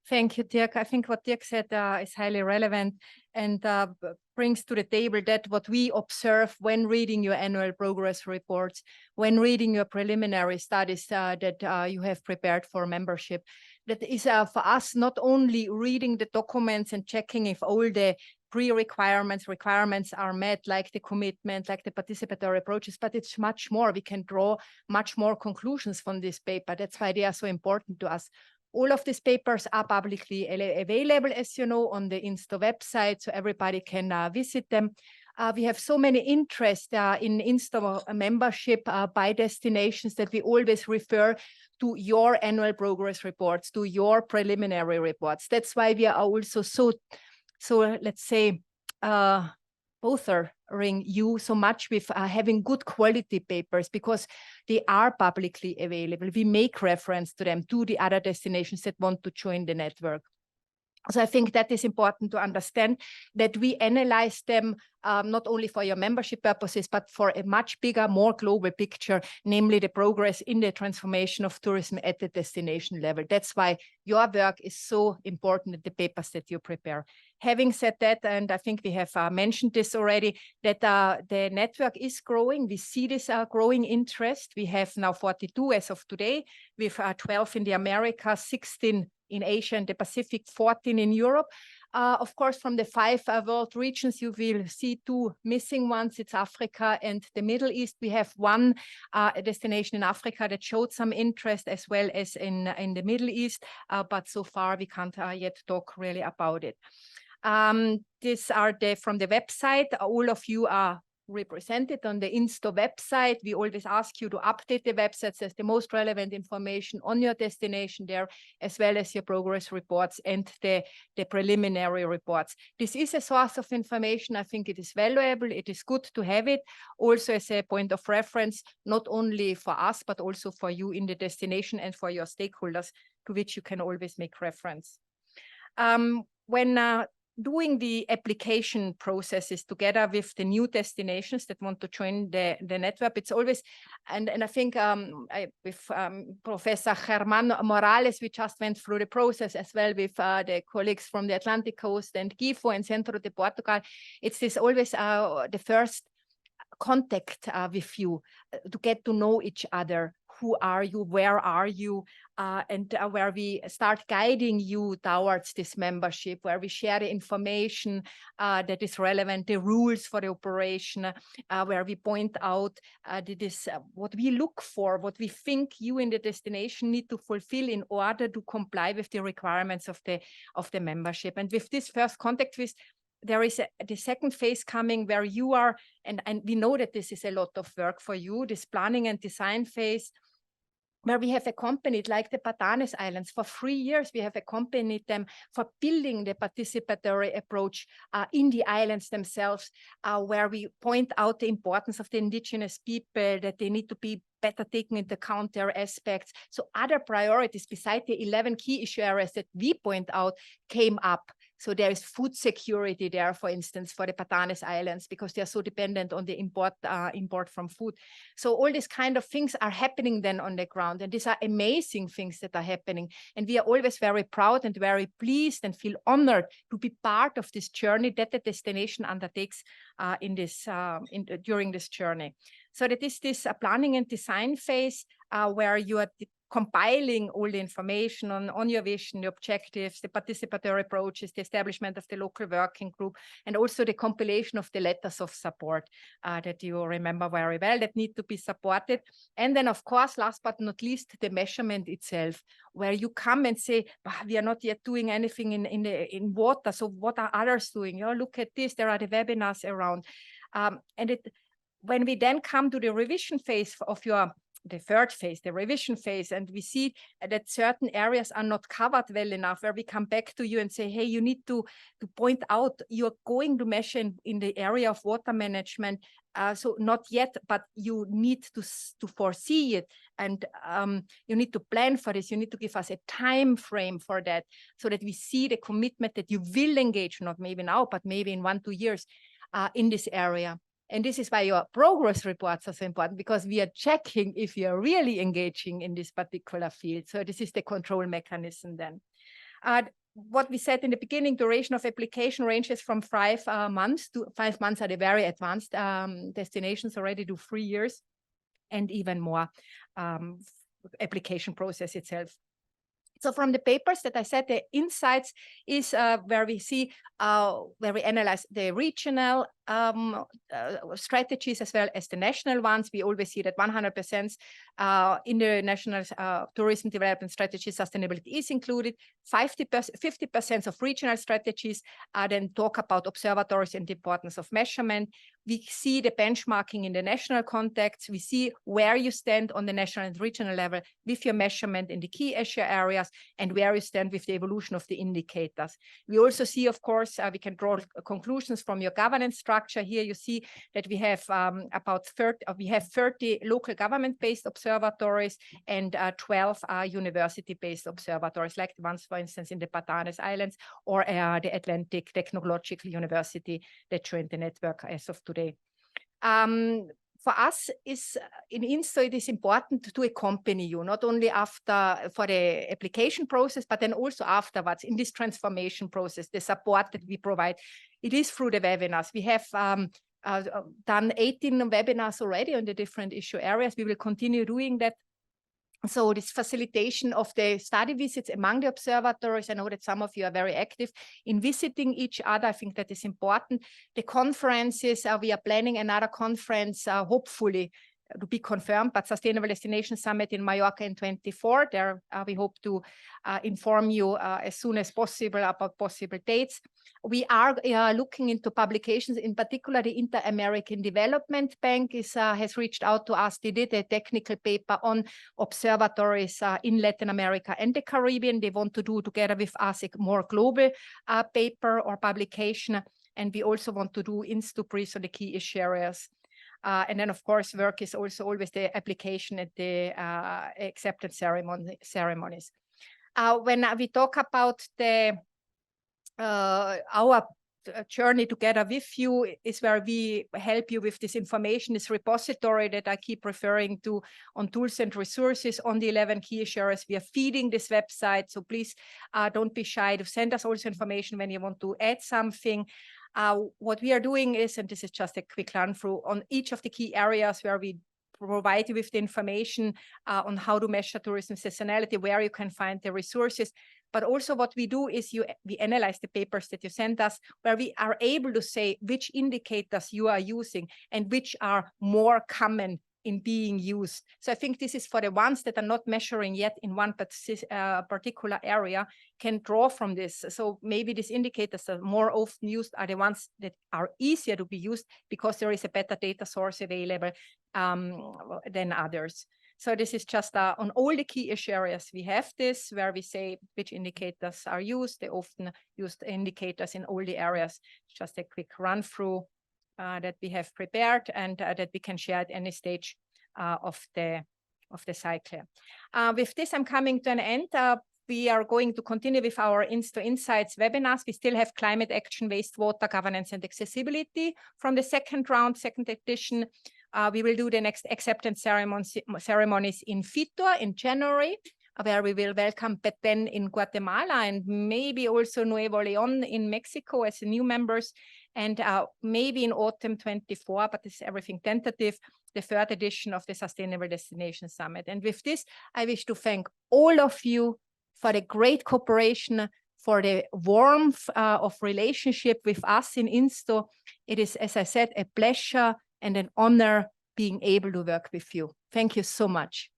Thank you, Dirk. I think what Dirk said is highly relevant and brings to the table that what we observe when reading your annual progress reports, when reading your preliminary studies that you have prepared for membership, that is for us not only reading the documents and checking if all the requirements are met, like the commitment, like the participatory approaches, but it's much more. We can draw much more conclusions from this paper. That's why they are so important to us. All of these papers are publicly available, as you know, on the INSTO website, so everybody can visit them. We have so many interest in INSTO membership by destinations that we always refer to your annual progress reports, to your preliminary reports. That's why we are also so let's say, bothering you so much with having good quality papers, because they are publicly available. We make reference to them, to the other destinations that want to join the network. So I think that is important to understand, that we analyze them not only for your membership purposes, but for a much bigger, more global picture, namely the progress in the transformation of tourism at the destination level. That's why your work is so important in the papers that you prepare. Having said that, and I think we have mentioned this already, that the network is growing. We see this growing interest. We have now 42 as of today, with 12 in the Americas, 16 in Asia and the Pacific, 14 in Europe. Of course, from the 5 world regions, you will see 2 missing ones. It's Africa and the Middle East. We have one destination in Africa that showed some interest, as well as in the Middle East, but so far we can't yet talk really about it. These are from the website. All of you are represented on the INSTO website. We always ask you to update the websites as the most relevant information on your destination there, as well as your progress reports and the preliminary reports. This is a source of information. I think it is valuable. It is good to have it also as a point of reference, not only for us, but also for you in the destination and for your stakeholders, to which you can always make reference. When doing the application processes together with the new destinations that want to join the network, it's always, and I think with Professor Germán Morales, we just went through the process as well with the colleagues from the Atlantic coast and GIFO and Centro de Portugal. It's this always the first contact with you to get to know each other. Who are you? Where are you? And where we start guiding you towards this membership, where we share the information that is relevant, the rules for the operation, where we point out that is what we look for, what we think you in the destination need to fulfill in order to comply with the requirements of the membership. And with this first contact with, there is the second phase coming, where you are, and we know that this is a lot of work for you, this planning and design phase, where we have accompanied, like the Batanes Islands, for 3 years, we have accompanied them for building the participatory approach in the islands themselves, where we point out the importance of the indigenous people, that they need to be better taken into account, their aspects. So other priorities beside the 11 key issue areas that we point out came up. So there is food security there, for instance, for the Batanes Islands, because they are so dependent on the import from food. So all these kind of things are happening then on the ground. And these are amazing things that are happening. And we are always very proud and very pleased and feel honored to be part of this journey that the destination undertakes during this journey. So that is this planning and design phase where you are compiling all the information on your vision, the objectives, the participatory approaches, the establishment of the local working group, and also the compilation of the letters of support that you remember very well that need to be supported. And then, of course, last but not least, the measurement itself, where you come and say, we are not yet doing anything in water, so what are others doing? Look at this, there are the webinars around. When we then come to the revision phase of the third phase, the revision phase, and we see that certain areas are not covered well enough, where we come back to you and say, hey, you need to point out, you're going to measure in the area of water management, so not yet, but you need to foresee it, and you need to plan for this. You need to give us a time frame for that, so that we see the commitment that you will engage, not maybe now, but maybe in 1-2 years in this area. And this is why your progress reports are so important, because we are checking if you're really engaging in this particular field. So this is the control mechanism then. What we said in the beginning, duration of application ranges from 5 months to 5 months are the very advanced destinations, already to 3 years and even more application process itself. So from the papers that I said, the insights is where we see, where we analyze the regional strategies as well as the national ones. We always see that 100% in the national tourism development strategy, sustainability is included. 50% of regional strategies then talk about observatories and the importance of measurement. We see the benchmarking in the national context. We see where you stand on the national and regional level with your measurement in the key issue areas and where you stand with the evolution of the indicators. We also see, of course, we can draw conclusions from your governance structure. Here you see that we have about 30 local government-based observatories and 12 university-based observatories, like the ones, for instance, in the Batanes Islands or the Atlantic Technological University that joined the network as of today. For us, in INSTO, it is important to accompany you, not only for the application process, but then also afterwards in this transformation process, the support that we provide. It is through the webinars. We have done 18 webinars already on the different issue areas. We will continue doing that. So this facilitation of the study visits among the observatories, I know that some of you are very active in visiting each other. I think that is important. The conferences, we are planning another conference, hopefully to be confirmed, but Sustainable Destination Summit in Mallorca in 2024. There we hope to inform you as soon as possible about possible dates. We are looking into publications, in particular the Inter-American Development Bank has reached out to us. They did a technical paper on observatories in Latin America and the Caribbean. They want to do together with us a more global paper or publication. And we also want to do INSTO briefs on the key issue areas. And then, of course, work is also always the application at the acceptance ceremonies. When we talk about our journey together with you, is where we help you with this information, this repository that I keep referring to on tools and resources on the 11 key issue areas. We are feeding this website, so please don't be shy to send us also information when you want to add something. What we are doing is, and this is just a quick run through on each of the key areas where we provide you with the information on how to measure tourism seasonality, where you can find the resources. But also what we do is we analyze the papers that you send us, where we are able to say which indicators you are using and which are more common in being used. So I think this is for the ones that are not measuring yet in one particular area, can draw from this. So maybe these indicators that are more often used are the ones that are easier to be used because there is a better data source available than others. So this is just on all the key issue areas. We have this where we say which indicators are used, the often used indicators in all the areas. Just a quick run through that we have prepared and that we can share at any stage of the cycle. With this, I'm coming to an end. We are going to continue with our INSTO Insights webinars. We still have climate action, wastewater, governance, and accessibility from the second round, second edition. We will do the next acceptance ceremonies in Fitur in January, where we will welcome Petén in Guatemala and maybe also Nuevo León in Mexico as new members, and maybe in autumn 24, but this is everything tentative, the third edition of the Sustainable Destination Summit. And with this, I wish to thank all of you for the great cooperation, for the warmth of relationship with us in INSTO. It is, as I said, a pleasure and an honor being able to work with you. Thank you so much.